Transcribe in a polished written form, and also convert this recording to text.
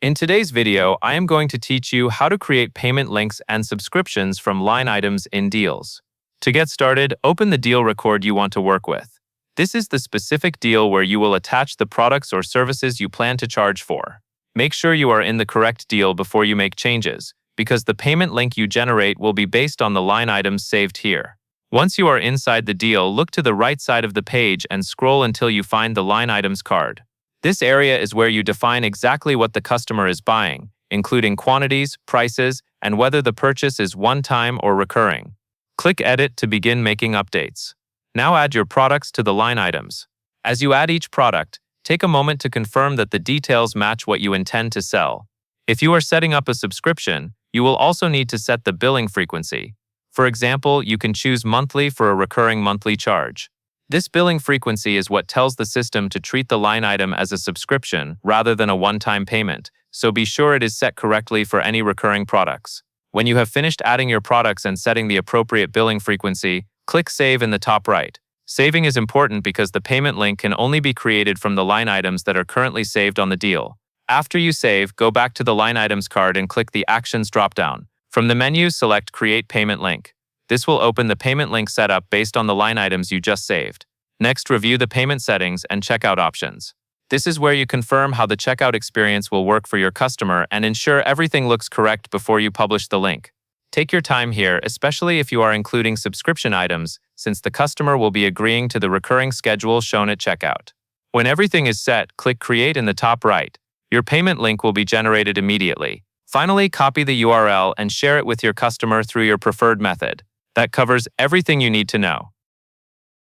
In today's video, I am going to teach you how to create payment links and subscriptions from line items in deals. To get started, open the deal record you want to work with. This is the specific deal where you will attach the products or services you plan to charge for. Make sure you are in the correct deal before you make changes, because the payment link you generate will be based on the line items saved here. Once you are inside the deal, look to the right side of the page and scroll until you find the line items card. This area is where you define exactly what the customer is buying, including quantities, prices, and whether the purchase is one-time or recurring. Click Edit to begin making updates. Now add your products to the line items. As you add each product, take a moment to confirm that the details match what you intend to sell. If you are setting up a subscription, you will also need to set the billing frequency. For example, you can choose monthly for a recurring monthly charge. This billing frequency is what tells the system to treat the line item as a subscription rather than a one-time payment, so be sure it is set correctly for any recurring products. When you have finished adding your products and setting the appropriate billing frequency, click Save in the top right. Saving is important because the payment link can only be created from the line items that are currently saved on the deal. After you save, go back to the line items card and click the Actions dropdown. From the menu, select Create Payment Link. This will open the payment link setup based on the line items you just saved. Next, review the payment settings and checkout options. This is where you confirm how the checkout experience will work for your customer and ensure everything looks correct before you publish the link. Take your time here, especially if you are including subscription items, since the customer will be agreeing to the recurring schedule shown at checkout. When everything is set, click Create in the top right. Your payment link will be generated immediately. Finally, copy the URL and share it with your customer through your preferred method. That covers everything you need to know.